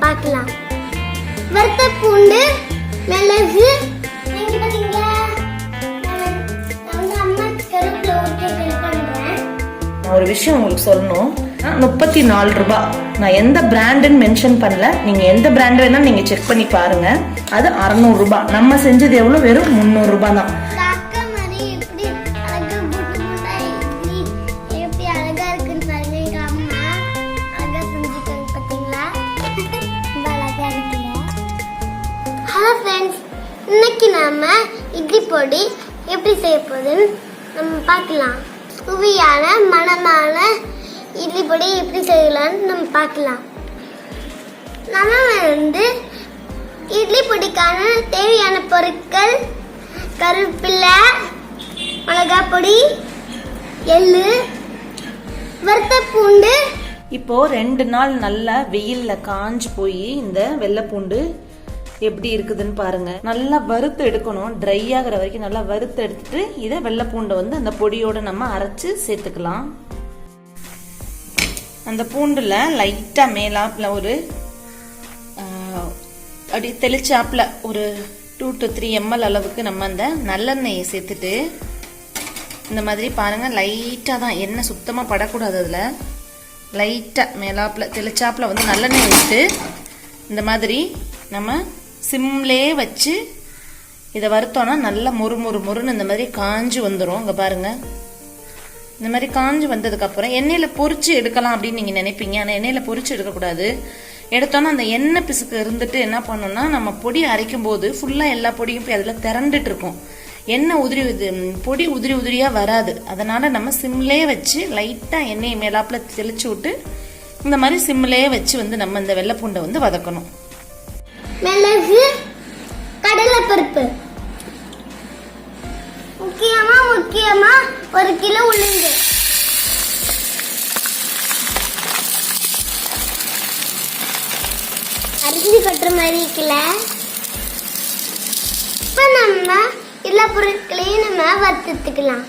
பார்க்கலாம். வறுத்த பூண்டு, மிளகு, நீங்க பாத்தீங்க நான் அம்மா கருப்புல ஊத்தி பண்றேன். ஒரு விஷயம் உங்களுக்கு சொல்லணும். 34 ரூபாய். நான் எந்த பிராண்டுன்னு மென்ஷன் பண்ணல. நீங்க எந்த பிராண்ட் வேணா நீங்க செக் பண்ணி பாருங்க. அது 600 ரூபாய். நம்ம செஞ்சது எவ்வளவு? வெறும் 300 ரூபாய் தான். ஹலோ ஃப்ரெண்ட்ஸ், இன்னைக்கு நாம இட்லி பொடி எப்படி செய்ய போகுதுன்னு நம்ம பார்க்கலாம். சுவையான மணமான இட்லி பொடி எப்படி செய்யலாம்னு நம்ம பார்க்கலாம். நம்ம இட்லி பொடிக்கான தேவையான பொருட்கள்: கருவேப்பிலை, மிளகாய் பொடி, எள்ளு, வறுத்த பூண்டு. இப்போ 2 நாள் நல்லா வெயில்ல காஞ்சு போய் இந்த வெள்ளைப்பூண்டு எப்படி இருக்குதுன்னு பாருங்க. நல்லா வறுத்து எடுக்கணும். ட்ரை ஆகிற வரைக்கும் நல்லா வறுத்து எடுத்துட்டு இதை வெள்ளைப்பூண்டை அந்த பொடியோட நம்ம அரைச்சு சேர்த்துக்கலாம். அந்த பூண்டுல லைட்டா மேலாப்ல ஒரு அப்படி தெளிச்சாப்ல ஒரு 2 to 3 ml அளவுக்கு நம்ம அந்த நல்லெண்ணெயை சேர்த்துட்டு இந்த மாதிரி பாருங்க. லைட்டா தான், எண்ணெய் சுத்தமா படக்கூடாது. அதுல லைட்டா மேலாப்ல தெளிச்சாப்ல நல்லெண்ணெய் விட்டு இந்த மாதிரி நம்ம சிம்லே வச்சு இதை வறுத்தோம்னா நல்லா மொறுன்னு இந்த மாதிரி காஞ்சு வந்துடும். இங்க பாருங்க, இந்த மாதிரி காஞ்சு வந்ததுக்கு அப்புறம் எண்ணெயில பொரிச்சு எடுக்கலாம் அப்படின்னு நீங்க நினைப்பீங்க. ஆனா எண்ணெயில பொரிச்சு எடுக்கக்கூடாது. எடுத்தோன்னா அந்த எண்ணெய் பிசுக்கு இருந்துட்டு என்ன பண்ணணும்னா, நம்ம பொடி அரைக்கும் போது ஃபுல்லா எல்லா பொடியும் போய் அதுல திரண்டுட்டு இருக்கும். எண்ணெய் பொடி உதிரியா வராது. அதனால நம்ம சிம்லே வச்சு லைட்டா எண்ணெய் மேலாப்புல தெளிச்சு விட்டு இந்த மாதிரி சிம்லே வச்சு நம்ம இந்த வெள்ளைப்பூண்டை வதக்கணும். மிளகு, கடலைப்பருப்பு, முக்கியமா 1 கிலோ உளுந்து, அரிசி கட்டுற மாதிரி இருக்குல்ல. இப்ப நம்ம எல்லா பொருட்களையும் நம்ம வறுத்துக்கலாம்.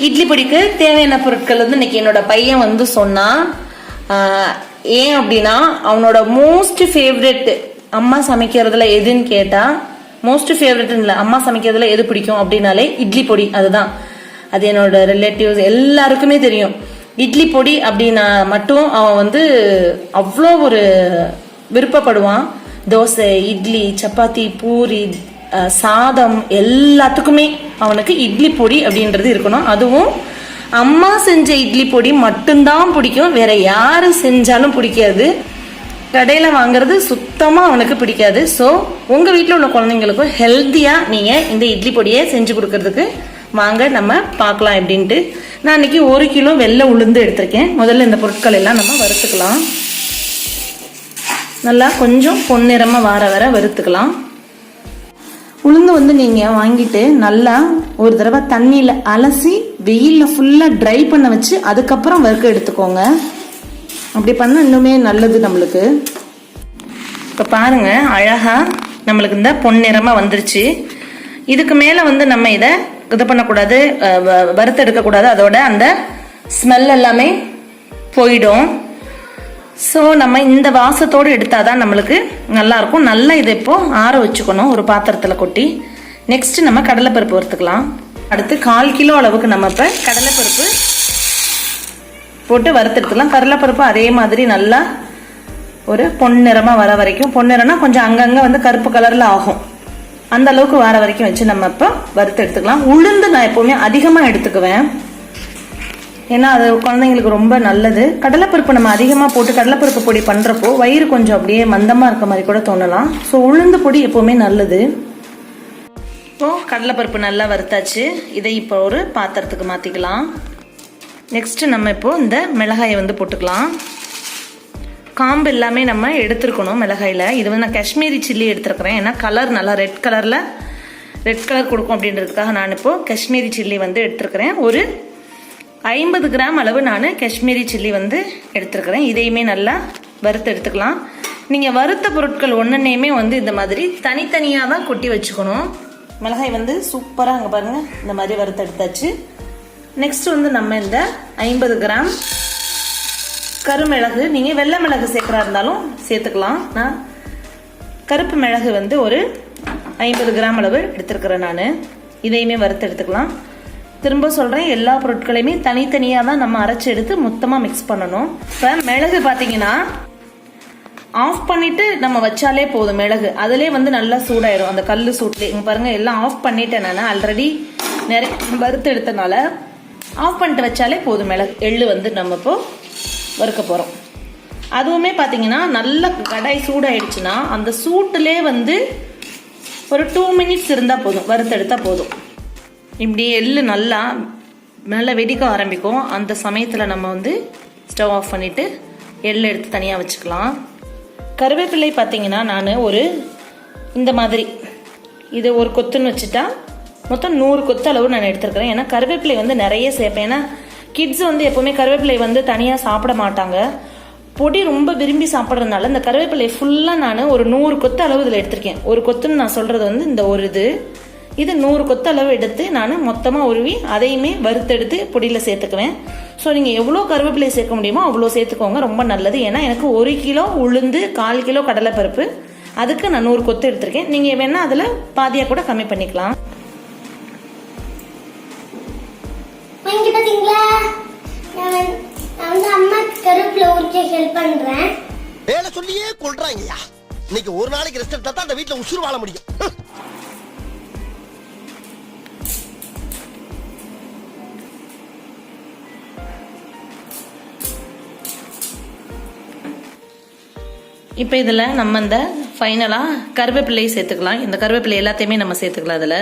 இட்லி பொடிக்கு தேவையான பொருட்கள் இன்னைக்கு என்னோட பையன் சொன்னா. ஏன் அப்படின்னா, அவனோட மோஸ்ட் ஃபேவரட் அம்மா சமைக்கிறதுல எதுன்னு கேட்டா, மோஸ்ட் ஃபேவரட் இல்ல, அம்மா சமைக்கிறதுல எது பிடிக்கும் அப்படின்னாலே இட்லி பொடி. அதுதான். அது என்னோட ரிலேட்டிவ்ஸ் எல்லாருக்குமே தெரியும். இட்லி பொடி அப்படின்னா மட்டும் அவன் அவ்வளோ ஒரு விருப்பப்படுவான். தோசை, இட்லி, சப்பாத்தி, பூரி, சாதம் எல்லாத்துக்குமே அவனுக்கு இட்லி பொடி அப்படின்றது இருக்கணும். அதுவும் அம்மா செஞ்ச இட்லி பொடி மட்டும்தான் பிடிக்கும். வேற யாரு செஞ்சாலும் பிடிக்காது. கடையில வாங்குறது சுத்தமா அவனுக்கு பிடிக்காது. ஸோ உங்க வீட்டில் உள்ள குழந்தைங்களுக்கும் ஹெல்த்தியா நீங்க இந்த இட்லி பொடியை செஞ்சு கொடுக்கறதுக்கு வாங்க, நம்ம பார்க்கலாம் எப்படின்ட்டு. நான் இன்னைக்கு 1 கிலோ வெள்ளை உளுந்து எடுத்திருக்கேன். முதல்ல இந்த பொருட்கள் எல்லாம் நம்ம வறுத்துக்கலாம். நல்லா கொஞ்சம் பொன்னிறமா வர வறுத்துக்கலாம். உளுந்து நீங்க வாங்கிட்டு நல்லா ஒரு தடவை தண்ணியில அலசி வெயில்ல ஃபுல்லா ட்ரை பண்ண வச்சு அதுக்கப்புறம் வறுக்க எடுத்துக்கோங்க. அப்படி பண்ண இன்னுமே நல்லது நம்மளுக்கு. இப்ப பாருங்க, அழகா நம்மளுக்கு இந்த பொன்னிறமா வந்துருச்சு. இதுக்கு மேல நம்ம இதை இது பண்ணக்கூடாது, வறுத்து எடுக்க கூடாது. அதோட அந்த ஸ்மெல் எல்லாமே போயிடும். ஸோ நம்ம இந்த வாசத்தோடு எடுத்தாதான் நம்மளுக்கு நல்லா இருக்கும். நல்லா இதை இப்போ ஆற வச்சுக்கணும் ஒரு பாத்திரத்துல கொட்டி. நெக்ஸ்ட் நம்ம கடலைப்பருப்பு வறுத்துக்கலாம். அடுத்து 1/4 கிலோ அளவுக்கு நம்ம இப்ப கடலைப்பருப்பு போட்டு வறுத்தெடுத்துக்கலாம். கடலைப்பருப்பு அதே மாதிரி நல்லா ஒரு பொன்னிறமா வர வரைக்கும், பொன்னிறம்னா கொஞ்சம் அங்கங்க கருப்பு கலர்ல ஆகும், அந்த அளவுக்கு வர வரைக்கும் வச்சு நம்ம இப்ப வறுத்து எடுத்துக்கலாம். உளுந்து நான் எப்பவுமே அதிகமா எடுத்துக்குவேன். ஏன்னா அது குழந்தைங்களுக்கு ரொம்ப நல்லது. கடலைப்பருப்பு நம்ம அதிகமாக போட்டு கடலைப்பருப்பு பொடி பண்ணுறப்போ வயிறு கொஞ்சம் அப்படியே மந்தமாக இருக்க மாதிரி கூட தோணலாம். ஸோ உளுந்து பொடி எப்போவுமே நல்லது. இப்போ கடலைப்பருப்பு நல்லா வறுத்தாச்சு. இதை இப்போ ஒரு பாத்திரத்துக்கு மாற்றிக்கலாம். நெக்ஸ்ட் நம்ம இப்போ இந்த மிளகாயை போட்டுக்கலாம். காம்பு எல்லாமே நம்ம எடுத்துருக்கணும் மிளகாயில். இது நான் காஷ்மீரி சில்லி எடுத்துருக்கிறேன். ஏன்னா கலர் நல்லா ரெட் கலர் கொடுக்கும் அப்படின்றதுக்காக நான் இப்போ காஷ்மீரி சில்லி எடுத்துருக்கிறேன். ஒரு 50 கிராம் அளவு நான் காஷ்மீரி சில்லி எடுத்துருக்கிறேன். இதையுமே நல்லா வறுத்து எடுத்துக்கலாம். நீங்கள் வறுத்த பொருட்கள் ஒன்றுனையுமே இந்த மாதிரி தனித்தனியாக தான் கொட்டி வச்சுக்கணும். மிளகாய் சூப்பராக அங்கே பாருங்கள் இந்த மாதிரி வறுத்து எடுத்தாச்சு. நெக்ஸ்ட் நம்ம இந்த 50 கிராம் கருமிளகு, நீங்க வெள்ளை மிளகு சேர்க்கறா இருந்தாலும் சேர்த்துக்கலாம். நான் கருப்பு மிளகு வந்து ஒரு 50 கிராம் அளவு எடுத்துருக்கிறேன். நான் இதையுமே வறுத்து எடுத்துக்கலாம். திரும்ப சொல்றேன், எல்லா பொருட்களையுமே தனித்தனியா தான் நம்ம அரைச்சு எடுத்து மொத்தமா மிக்ஸ் பண்ணணும். இப்ப மிளகு பாத்தீங்கன்னா ஆஃப் பண்ணிட்டு நம்ம வச்சாலே போதும். மிளகு அதிலே வந்து நல்லா சூடாயிடும், அந்த கல்லு சூட்லேயே. இங்க பாருங்க, எல்லாம் ஆஃப் பண்ணிட்டேன். நான் ஆல்ரெடி நிறைய வறுத்து எடுத்தனால ஆஃப் பண்ணிட்டு வச்சாலே போதும். மிளகு எள்ளு வந்து நம்ம இப்போ வறுக்க போறோம். அதுவுமே பாத்தீங்கன்னா நல்லா கடாய் சூடாயிடுச்சுன்னா அந்த சூட்டுலே வந்து ஒரு 2 மினிட்ஸ் இருந்தா போதும், வறுத்தெடுத்தா போதும். இப்படி எள்ளு நல்லா நல்லா வெடிக்க ஆரம்பிக்கும். அந்த சமயத்துல நம்ம வந்து ஸ்டவ் ஆஃப் பண்ணிட்டு எள்ளு எடுத்து தனியா வச்சுக்கலாம். கருவேப்பிலை பார்த்தீங்கன்னா நான் ஒரு இந்த மாதிரி இது ஒரு கொத்துன்னு வச்சுட்டா மொத்தம் 100 கொத்து அளவு நான் எடுத்துருக்கிறேன். ஏன்னா கருவேப்பிலை வந்து நிறைய சேர்ப்பேன். ஏன்னா கிட்ஸ் வந்து எப்பவுமே கருவேப்பிலை வந்து தனியாக சாப்பிட மாட்டாங்க. பொடி ரொம்ப விரும்பி சாப்பிட்றதுனால இந்த கருவேப்பிலை ஃபுல்லாக நான் ஒரு 100 கொத்து அளவு இதில் எடுத்திருக்கேன். ஒரு கொத்துன்னு நான் சொல்றது வந்து இந்த ஒரு இது 100 கொத்து அளவு எடுத்து நான் மொத்தமாக உருவி அதையுமே வறுத்தெடுத்து பொடியில் சேர்த்துக்குவேன். ஸோ நீங்கள் எவ்வளோ கருவேப்பிலை சேர்க்க முடியுமோ அவ்வளோ சேர்த்துக்கோங்க, ரொம்ப நல்லது. ஏன்னா எனக்கு 1 கிலோ உளுந்து 1/4 கிலோ கடலைப்பருப்பு, அதுக்கு நான் 100 கொத்து எடுத்திருக்கேன். நீங்கள் வேணா அதில் பாதியாக கூட கம்மி பண்ணிக்கலாம். அம்மா கருவேப்பிலை ஊற்றி ஹெல்ப் பண்றேன். வேலை சொல்லியே கொள்றாங்கய்யா. இன்னைக்கு ஒரு நாளைக்கு ரெஸ்ட் எடுத்தா தான் அந்த வீட்டுல உசுறு வாழ முடியும். இப்போ இதில் நம்ம இந்த ஃபைனலாக கருவேப்பிலையை சேர்த்துக்கலாம். இந்த கருவேப்பிலை எல்லாத்தையுமே நம்ம சேர்த்துக்கலாம். அதில்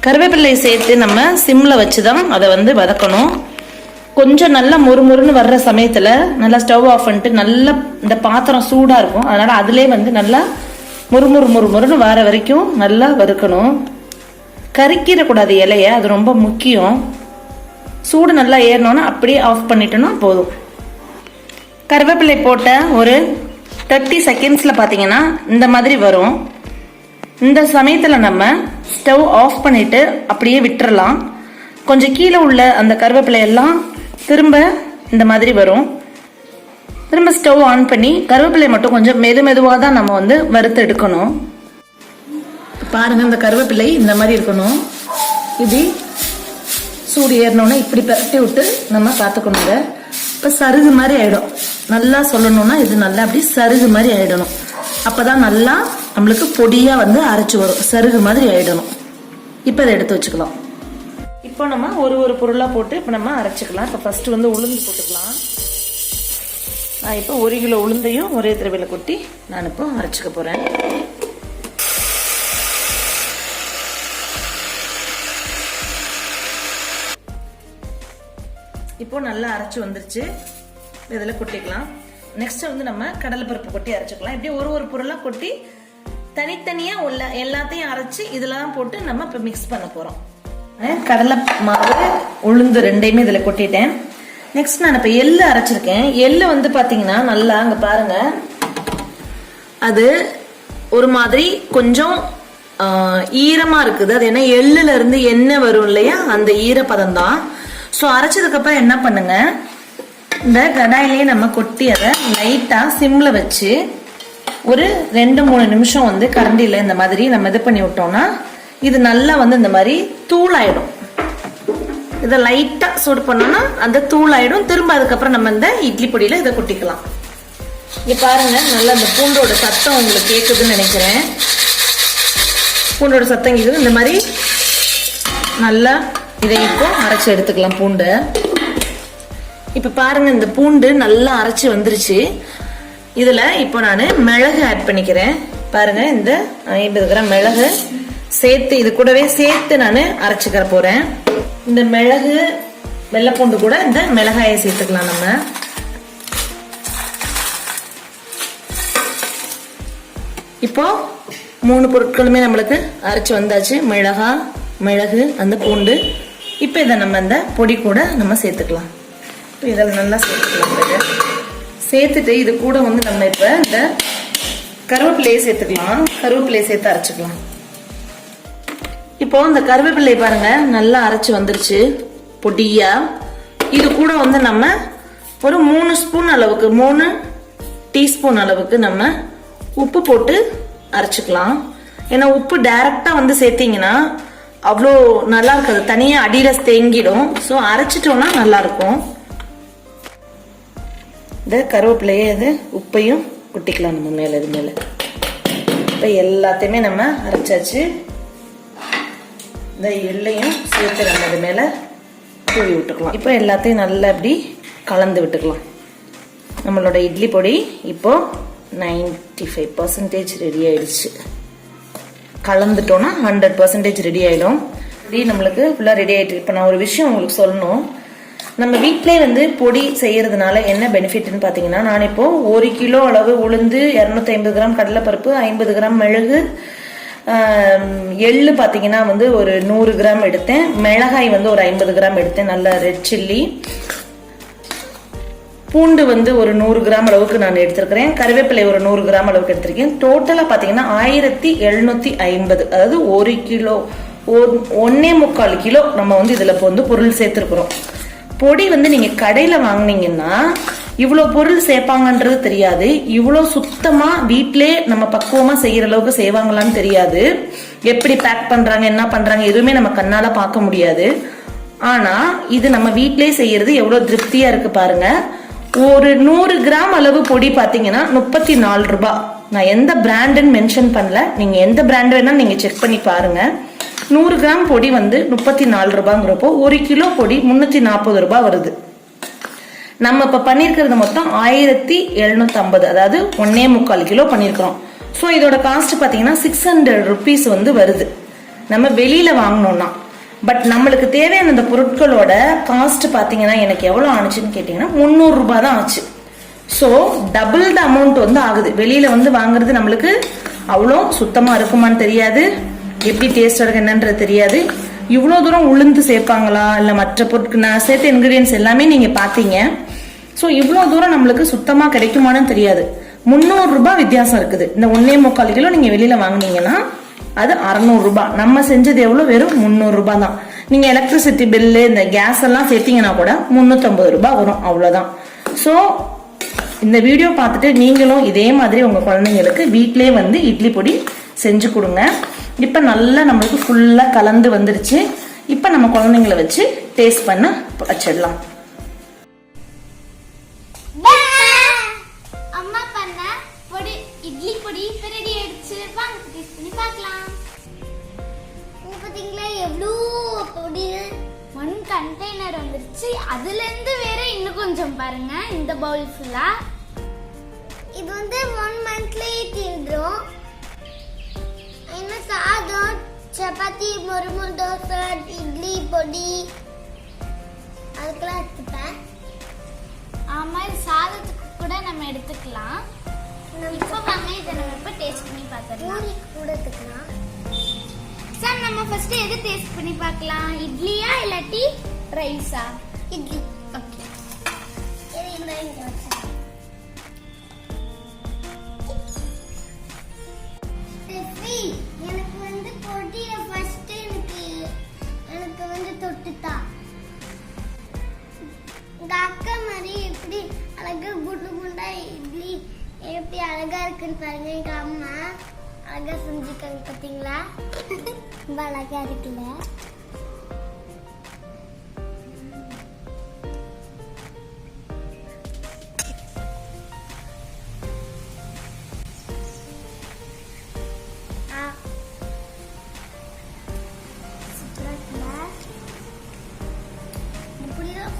கருவேப்பிலையை சேர்த்து நம்ம சிம்மில் வச்சு தான் அதை வந்து வதக்கணும். கொஞ்சம் நல்லா முறுமுறுன்னு வர்ற சமயத்தில் நல்லா ஸ்டவ் ஆஃப் பண்ணிட்டு நல்லா இந்த பாத்திரம் சூடாக இருக்கும், அதனால் அதிலே வந்து நல்லா முறுமுறுன்னு வர வரைக்கும் நல்லா வறுக்கணும். கறிக்கிடக்கூடாது இலையை, அது ரொம்ப முக்கியம். சூடு நல்லா ஏறணும்னா அப்படியே ஆஃப் பண்ணிட்டோன்னா போதும். கருவேப்பிலை போட்ட ஒரு 30 செகண்ட்ஸில் பார்த்தீங்கன்னா இந்த மாதிரி வரும். இந்த சமயத்தில் நம்ம ஸ்டவ் ஆஃப் பண்ணிட்டு அப்படியே விட்டுறலாம். கொஞ்சம் கீழே உள்ள அந்த கருவேப்பிலை எல்லாம் திரும்ப இந்த மாதிரி வரும். திரும்ப ஸ்டவ் ஆன் பண்ணி கருவேப்பிலை மட்டும் கொஞ்சம் மெதுவாக தான் நம்ம வந்து வறுத்து எடுக்கணும். பாருங்க, இந்த கருவேப்பிலை இந்த மாதிரி இருக்கணும். இது சூடு ஏறணும்னா இப்படி பரட்டி விட்டு நம்ம பார்த்துக்கணுங்க. இப்போ சருகு மாதிரி ஆயிடும். நல்லா சொல்லணும்னா இது நல்லா அப்படி சருகு மாதிரி ஆயிடணும். அப்பதான் நல்லா நம்மளுக்கு பொடியா வந்து அரைச்சு வரும். சருகு மாதிரி ஆயிடணும். இப்போ அதை எடுத்து வச்சுக்கலாம். இப்போ நம்ம ஒரு பொருளா போட்டு இப்போ நம்ம அரைச்சிக்கலாம். இப்போ ஃபர்ஸ்ட் வந்து உளுந்து போட்டுக்கலாம். நான் இப்போ 1 கிலோ உளுந்தையும் ஒரே தடவையில கொட்டி நான் இப்போ அரைச்சிக்க போறேன். இப்போ நல்லா அரைச்சு வந்துருச்சு. இதில் கொட்டிக்கலாம். நெக்ஸ்ட் வந்து நம்ம கடலைப்பருப்பு கொட்டி அரைச்சிக்கலாம். இப்படி ஒரு பொருளா கொட்டி தனித்தனியா உள்ள எல்லாத்தையும் அரைச்சு இதெல்லாம் போட்டு நம்ம இப்போ மிக்ஸ் பண்ண போறோம். கடலை மாவு உளுந்து ரெண்டையுமே இதில் கொட்டிட்டேன். நெக்ஸ்ட் நான் இப்போ எள்ளு அரைச்சிருக்கேன். எள்ளு வந்து பாத்தீங்கன்னா நல்லா அங்க பாருங்க, அது ஒரு மாதிரி கொஞ்சம் ஈரமா இருக்குது. அது என்ன, எள்ளுல இருந்து எண்ணெய் வரும் இல்லையா, அந்த ஈரப்பதம் தான். ஸோ அரைச்சதுக்கு அப்புறம் என்ன பண்ணுங்க, இந்த கடாயிலேயே நம்ம கொட்டி அதை லைட்டா சிம்ல வச்சு ஒரு 2-3 நிமிஷம் வந்து கரண்டியில இந்த மாதிரி நம்ம இது பண்ணி விட்டோம்னா இது நல்லா வந்து இந்த மாதிரி தூளாயிடும். இதை லைட்டா சூடு பண்ணோம்னா அந்த தூளாயிடும். திரும்ப அதுக்கப்புறம் நம்ம இந்த இட்லி பொடியில இதை கொட்டிக்கலாம். இங்க பாருங்க, நல்லா இந்த பூண்டோட சத்தம் உங்களுக்கு கேக்குதுன்னு நினைக்கிறேன். பூண்டோட சத்தம் கேக்குது. இந்த மாதிரி நல்லா இதை இப்போ அரைச்சு எடுத்துக்கலாம் பூண்டை. இப்ப பாருங்க, இந்த பூண்டு நல்லா அரைச்சு வந்துருச்சு. இதுல இப்போ நான் மிளகு ஆட் பண்ணிக்கிறேன். பாருங்க, இந்த 50 கிராம் மிளகு சேர்த்து இது கூடவே சேர்த்து நான் அரைச்சுக்கிற போறேன். இந்த மிளகு வெள்ளைப்பூண்டு கூட இந்த மிளகாயை சேர்த்துக்கலாம். நம்ம இப்போ 3 பொருட்களுமே நம்மளுக்கு அரைச்சு வந்தாச்சு. மிளகு, அந்த பூண்டு. இப்போ இதை நம்ம இந்த பொடி கூட நம்ம சேர்த்துக்கலாம். இப்போ இதில் நல்லா சேர்த்துக்கலாம். சேர்த்துட்டு இது கூட வந்து நம்ம இப்போ இந்த கருவேப்பிலையை சேர்த்துக்கலாம். கருவேப்பிலையை சேர்த்து அரைச்சிக்கலாம். இப்போ இந்த கருவேப்பிலை பாருங்க நல்லா அரைச்சு வந்துருச்சு பொடியா. இது கூட வந்து நம்ம ஒரு 3 ஸ்பூன் அளவுக்கு 3 டீஸ்பூன் அளவுக்கு நம்ம உப்பு போட்டு அரைச்சுக்கலாம். ஏன்னா உப்பு டைரக்டா வந்து சேர்த்தீங்கன்னா அவ்வளோ நல்லா இருக்காது, தனியா அடியில தேங்கிடும். ஸோ அரைச்சிட்டோம்னா நல்லா இருக்கும். இந்த கருவேப்பிலையே இது உப்பையும் கொட்டிக்கலாம் நம்ம மேல. இது மேல இப்போ எல்லாத்தையுமே நம்ம அரைச்சாச்சு. இந்த எள்ளையும் சேர்த்து நம்ம இது மேல தூவி விட்டுக்கலாம். இப்போ எல்லாத்தையும் நல்லா இப்படி கலந்து விட்டுக்கலாம். நம்மளோட இட்லி பொடி இப்போ 95% ரெடி ஆயிடுச்சு. கலந்துட்டோம்னா 100% ரெடி ஆயிடும். நம்மளுக்கு ஃபுல்லா ரெடி ஆயிட்டு. இப்போ நான் ஒரு விஷயம் உங்களுக்கு சொல்லணும். நம்ம வீட்டிலே வந்து பொடி செய்யறதுனால என்ன பெனிஃபிட்னு பாத்தீங்கன்னா, நான் இப்போ 1 கிலோ அளவு உளுந்து, 250 கிராம் கடலைப்பருப்பு, 50 கிராம் மிளகு, எள்ளு பாத்தீங்கன்னா வந்து ஒரு 100 கிராம் எடுத்தேன். மிளகாய் வந்து ஒரு 50 கிராம் எடுத்தேன், நல்ல ரெட் சில்லி. பூண்டு வந்து ஒரு 100 கிராம் அளவுக்கு நான் எடுத்திருக்கிறேன். கருவேப்பிலை ஒரு 100 கிராம் அளவுக்கு எடுத்திருக்கேன். டோட்டலா பாத்தீங்கன்னா 1750, அதாவது 1 கிலோ 1.25 கிலோ நம்ம வந்து இதுல வந்து பொருள் சேர்த்திருக்கிறோம். பொடி வந்து நீங்க கடையில வாங்கினீங்கன்னா இவ்வளவு பொருள் சேர்ப்பாங்கன்றது தெரியாது. இவ்வளவு சுத்தமா வீட்டிலே நம்ம பக்குவமா செய்யற அளவுக்கு செய்வாங்களான்னு தெரியாது. எப்படி பேக் பண்றாங்க, என்ன பண்றாங்க, எதுவுமே நம்ம கண்ணால பார்க்க முடியாது. ஆனா இது நம்ம வீட்டிலே செய்யறது எவ்வளவு திருப்தியா இருக்கு பாருங்க. ஒரு 100 கிராம் அளவு பொடி பாத்தீங்கன்னா 34 ரூபாய். நான் எந்த பிராண்டுன்னு மென்ஷன் பண்ணல, நீங்க எந்த பிராண்ட் வேணா நீங்க செக் பண்ணி பாருங்க. 100 கிராம் பொடி வந்து 34 ரூபாங்கிறப்போ 1 கிலோ பொடி 340 ரூபாய் வருது. நம்ம இப்ப பண்ணிருக்கிறது மொத்தம் 1750, அதாவது 1.25 கிலோ பண்ணிருக்கிறோம். சோ இதோட காஸ்ட் பாத்தீங்கன்னா 600 rupees வந்து வருது நம்ம வெளியில வாங்கணும்னா. பட் நம்மளுக்கு தேவையான அந்த பொருட்களோட காஸ்ட் பாத்தீங்கன்னா எனக்கு எவ்வளவு ஆனிச்சுன்னு கேட்டீங்கன்னா 300 ரூபாய் தான் ஆச்சு. சோ டபுள் த அமௌண்ட் வந்து ஆகுது. வெளியில வந்து வாங்குறது நம்மளுக்கு அவ்வளோ சுத்தமா இருக்குமான்னு தெரியாது, எப்படி டேஸ்ட் இருக்கு என்னன்றது தெரியாது. இவ்வளவு தூரம் உளுந்து சேர்ப்பாங்களா இல்ல மற்ற பொருட்கள் நான் சேர்த்த இன்கிரீடியன்ஸ் எல்லாமே நீங்க பாத்தீங்க. சோ இவ்வளவு தூரம் நம்மளுக்கு சுத்தமா கிடைக்குமான்னு தெரியாது. 300 ரூபாய் வித்தியாசம் இருக்குது. இந்த 1.25 கிலோ நீங்க வெளியில வாங்கினீங்கன்னா அது 600 ரூபாய். நம்ம செஞ்சது எவ்வளவு, வெறும் 300 ரூபாய் தான். நீங்க எலக்ட்ரிசிட்டி பில்லு இந்த கேஸ் எல்லாம் சேர்த்தீங்கன்னா கூட 350 ரூபாய் வரும், அவ்வளவுதான். சோ இந்த வீடியோ பார்த்துட்டு நீங்களும் இதே மாதிரி உங்க குழந்தைங்களுக்கு வீட்டிலே வந்து இட்லி பொடி செஞ்சு கொடுங்க. இப்ப நல்லா நம்மளுக்கு ஃபுல்லா கலந்து வந்துருச்சு. இப்ப நம்ம குழந்தைங்களை வச்சு டேஸ்ட் பண்ண வச்சிடலாம். அம்மா பண்ண பொடி இட்லி பொடி ரெடி ஆயிடுச்சு. வாங்க டேஸ்ட் பண்ணி பார்க்கலாம். பாத்தீங்களா எவ்வளோ பொடி, 1 கண்டெய்னர் வந்துருச்சு. அதுல இருந்து வேற இன்னும் கொஞ்சம் பாருங்க, இந்த பவுல் ஃபுல்லா. இது வந்து 1 மந்த்லயே தீந்துரும். இன்னும் சாதம், சப்பாத்தி, முறுமுறு தோசை, இட்லி பொடி அதுக்கெல்லாம் எடுத்துப்பேன். ஆமா, சாதத்துக்கு கூட நம்ம எடுத்துக்கலாம். இப்போ வாங்க இதை நம்ம இப்போ டேஸ்ட் பண்ணி பார்த்துடலாம். கூட எடுத்துக்கலாம். சார் நம்ம ஃபர்ஸ்ட் எது டேஸ்ட் பண்ணி பார்க்கலாம்? இட்லியா இல்லாட்டி ரைஸா? இட்லி. ஓகே, இது இந்த இங்க வச்சேன். எனக்கு வந்து பொடியை ஃபர்ஸ்ட் எனக்கு வந்து தொட்டுட்டா. இந்த அக்கா மாதிரி எப்படி அழகா குண்டு குண்டா இட்லி எப்படி அழகா இருக்குன்னு பாருங்க. எங்க அம்மா அழகா செஞ்சுக்காங்க பாத்தீங்களா? ரொம்ப அழகா இருக்குல்ல?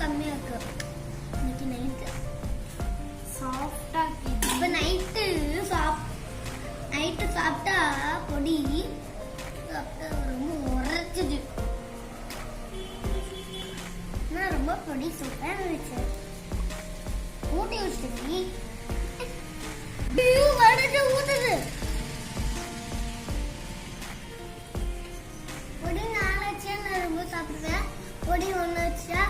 கம்மியா இருக்கு. இன்னைக்கு நைட்டு சாஃப்டா இருக்கு. இப்ப நைட்டு சாப்பிட்டா பொடி ரொம்ப உரைச்சுது. நான் ரொம்ப பொடி சூப்பரா இருந்துச்சு. ஊட்டி வச்சுட்டு ஊத்துது பொடி. 4 வச்சா நான் ரொம்ப சாப்பிடுவேன். பொடி 1 வச்சா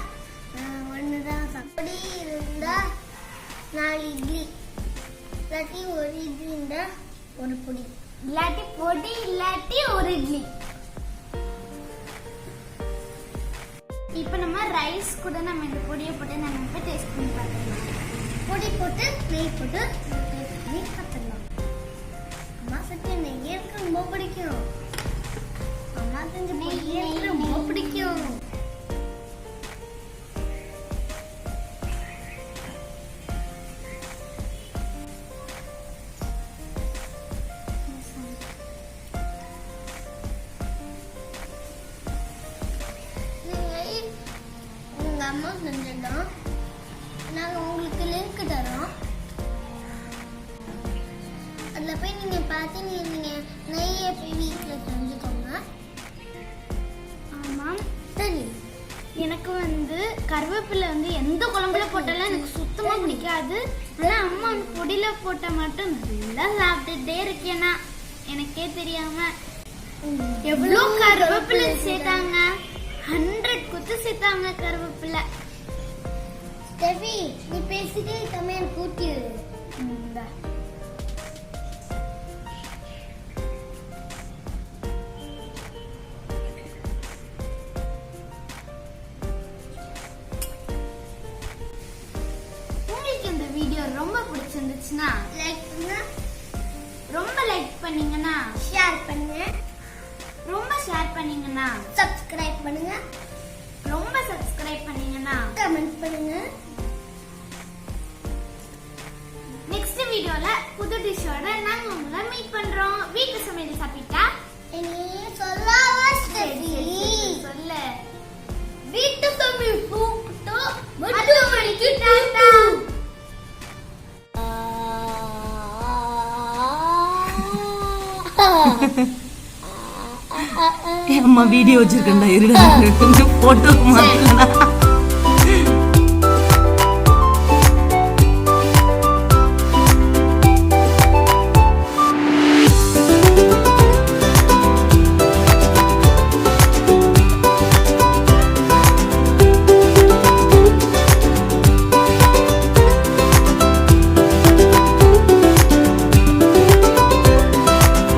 1 தான். பொடி இருந்தா 4 இட்லி, இல்லாட்டி 1 இட்லி இருந்தா 1 பொடி, இல்லாட்டி பொடி இல்லாட்டி 1 இட்லி. இப்ப நம்ம ரைஸ் கூட நம்ம இந்த பொடியை போட்டு நம்ம இப்ப டேஸ்ட் பண்ணி பார்க்கலாம். பொடி போட்டு நெய் போட்டு டேஸ்ட் பண்ணி பார்த்துடலாம். அம்மா செஞ்ச நெய் எனக்கு ரொம்ப பிடிக்கும். அம்மா செஞ்ச நெய் எனக்கு ரொம்ப பிடிக்கும். அம்மா செஞ்சதான் நாங்கள் உங்களுக்கு லிங்க் தரோம். அதில் போய் நீங்கள் பார்த்து நீங்கள் நெய்யை போய் வீட்டில் செஞ்சுக்கோங்க. ஆமாம் சரி. எனக்கு கருவேப்பிலை எந்த குழம்புல போட்டாலும் எனக்கு சுத்தமாக பிடிக்காது. ஆனால் அம்மா பொடியில் போட்ட மட்டும் நல்லா சாப்பிட்டுட்டே இருக்கேன்னா எனக்கே தெரியாம எவ்வளோ கருவேப்பிலை சேர்த்தாங்க. 100 குத்து சேர்த்தாங்க கருவேப்பிலை. ஸ்டெஃபி நீ பேசிட்டே கம்மியா கூட்டி இந்தா. உங்களுக்கு இந்த வீடியோ ரொம்ப பிடிச்சிருந்துச்சுன்னா லைக் பண்ணுங்க. ரொம்ப லைக் பண்ணீங்கன்னா ஷேர் பண்ணுங்க. ரொம்ப ஷேர் பண்ணீங்கன்னா சப்ஸ்கிரைப் பண்ணுங்க. ரொம்ப சப்ஸ்கிரைப் பண்ணீங்கன்னா கமெண்ட் பண்ணுங்க. நெக்ஸ்ட் வீடியோல புது டிஷ்ஷோட நாங்க உங்களை மீட் பண்றோம். வீட்டு சமையல் சாப்பிட்டா நீ சொல்லாம சொல்ல வீட்டு சமையல் கூப்பிட்டு 8 மணிக்கு டாடா. அம்மா வீடியோ வச்சிருக்கேன்டா இருடா போட்டோ மாட்டேன்.